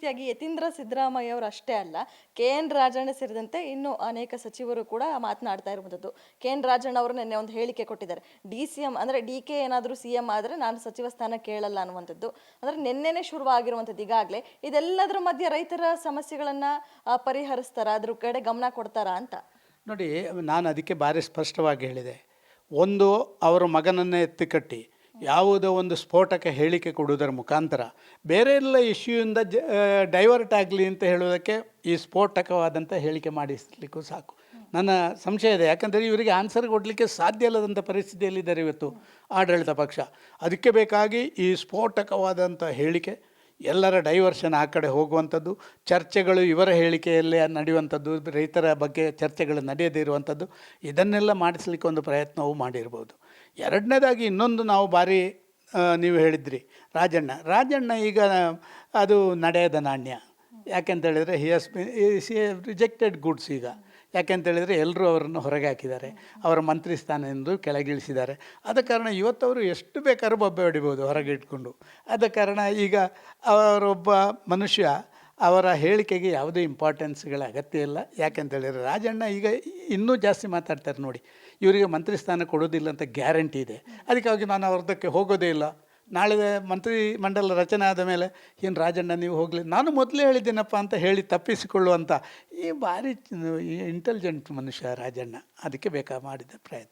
ರೀತಿಯಾಗಿ ಯತೀಂದ್ರ ಸಿದ್ದರಾಮಯ್ಯ ಅವರು ಅಷ್ಟೇ ಅಲ್ಲ, KN ರಾಜಣ್ಣ ಸೇರಿದಂತೆ ಇನ್ನು ಅನೇಕ ಸಚಿವರು ಕೂಡ ಮಾತನಾಡ್ತಾ ಇರುವಂಥದ್ದು. KN ರಾಜಣ್ಣ ಅವರು ನಿನ್ನೆ ಒಂದು ಹೇಳಿಕೆ ಕೊಟ್ಟಿದ್ದಾರೆ. DCM ಅಂದ್ರೆ DK ಏನಾದರೂ CM ಆದ್ರೆ ನಾನು ಸಚಿವ ಸ್ಥಾನ ಕೇಳಲ್ಲ ಅನ್ನುವಂಥದ್ದು. ಅಂದ್ರೆ ನಿನ್ನೆನೆ ಶುರುವಾಗಿರುವಂಥದ್ದು ಈಗಾಗಲೇ. ಇದೆಲ್ಲದರ ಮಧ್ಯೆ ರೈತರ ಸಮಸ್ಯೆಗಳನ್ನ ಪರಿಹರಿಸ್ತಾರ, ಅದ್ರ ಕಡೆ ಗಮನ ಕೊಡ್ತಾರಾ ಅಂತ? ನೋಡಿ, ನಾನು ಅದಕ್ಕೆ ಭಾರಿ ಸ್ಪಷ್ಟವಾಗಿ ಹೇಳಿದೆ. ಒಂದು, ಅವರ ಮಗನನ್ನೇ ಎತ್ತಿಕಟ್ಟಿ ಯಾವುದೋ ಒಂದು ಸ್ಫೋಟಕ ಹೇಳಿಕೆ ಕೊಡುವುದರ ಮುಖಾಂತರ ಬೇರೆ ಎಲ್ಲ ಇಶ್ಯೂಯಿಂದ ಡೈವರ್ಟ್ ಆಗಲಿ ಅಂತ ಹೇಳುವುದಕ್ಕೆ ಈ ಸ್ಫೋಟಕವಾದಂಥ ಹೇಳಿಕೆ ಮಾಡಿಸಲಿಕ್ಕೂ ಸಾಕು. ನನ್ನ ಸಂಶಯ ಇದೆ. ಯಾಕಂದರೆ ಇವರಿಗೆ ಆನ್ಸರ್ ಕೊಡಲಿಕ್ಕೆ ಸಾಧ್ಯ ಇಲ್ಲದಂಥ ಪರಿಸ್ಥಿತಿಯಲ್ಲಿದ್ದಾರೆ ಇವತ್ತು ಆಡಳಿತ ಪಕ್ಷ. ಅದಕ್ಕೆ ಬೇಕಾಗಿ ಈ ಸ್ಫೋಟಕವಾದಂಥ ಹೇಳಿಕೆ, ಎಲ್ಲರ ಡೈವರ್ಷನ್ ಆ ಕಡೆ ಹೋಗುವಂಥದ್ದು, ಚರ್ಚೆಗಳು ಇವರ ಹೇಳಿಕೆಯಲ್ಲೇ ನಡೆಯುವಂಥದ್ದು, ರೈತರ ಬಗ್ಗೆ ಚರ್ಚೆಗಳು ನಡೆಯದೇ ಇರುವಂಥದ್ದು, ಇದನ್ನೆಲ್ಲ ಮಾಡಿಸ್ಲಿಕ್ಕೆ ಒಂದು ಪ್ರಯತ್ನವೂ ಮಾಡಿರ್ಬೋದು. ಎರಡನೇದಾಗಿ ಇನ್ನೊಂದು ನಾವು ಭಾರಿ ನೀವು ಹೇಳಿದ್ರಿ ರಾಜಣ್ಣ ಈಗ ಅದು ನಡೆಯದ ನಾಣ್ಯ. ಯಾಕೆಂತೇಳಿದರೆ ಸಿ ರಿಜೆಕ್ಟೆಡ್ ಗುಡ್ಸ್. ಈಗ ಯಾಕೆಂತೇಳಿದರೆ ಎಲ್ಲರೂ ಅವರನ್ನು ಹೊರಗೆ ಹಾಕಿದ್ದಾರೆ, ಅವರ ಮಂತ್ರಿ ಸ್ಥಾನದಿಂದ ಕೆಳಗಿಳಿಸಿದ್ದಾರೆ. ಆದ ಕಾರಣ ಇವತ್ತವರು ಎಷ್ಟು ಬೇಕಾದ್ರೂ ಬೊಬ್ಬೆ ಹೊಡಿಬೋದು ಹೊರಗೆ ಇಟ್ಕೊಂಡು. ಆದ ಕಾರಣ ಈಗ ಅವರೊಬ್ಬ ಮನುಷ್ಯ, ಅವರ ಹೇಳಿಕೆಗೆ ಯಾವುದೇ ಇಂಪಾರ್ಟೆನ್ಸ್ಗಳ ಅಗತ್ಯ ಇಲ್ಲ. ಯಾಕೆಂತೇಳಿದರೆ ರಾಜಣ್ಣ ಈಗ ಇನ್ನೂ ಜಾಸ್ತಿ ಮಾತಾಡ್ತಾರೆ. ನೋಡಿ, ಇವರಿಗೆ ಮಂತ್ರಿ ಸ್ಥಾನ ಕೊಡೋದಿಲ್ಲ ಅಂತ ಗ್ಯಾರಂಟಿ ಇದೆ, ಅದಕ್ಕಾಗಿ ನಾನು ಅವ್ರದಕ್ಕೆ ಹೋಗೋದೇ ಇಲ್ಲ. ನಾಳೆ ಮಂತ್ರಿ ಮಂಡಲ ರಚನೆ ಆದ ಮೇಲೆ ಏನು ರಾಜಣ್ಣ ನೀವು ಹೋಗಲಿ, ನಾನು ಮೊದಲೇ ಹೇಳಿದ್ದೀನಪ್ಪ ಅಂತ ಹೇಳಿ ತಪ್ಪಿಸಿಕೊಳ್ಳುವಂಥ ಈ ಭಾರಿ ಇಂಟೆಲಿಜೆಂಟ್ ಮನುಷ್ಯ ರಾಜಣ್ಣ. ಅದಕ್ಕೆ ಬೇಕಾ ಮಾಡಿದ ಪ್ರಯತ್ನ.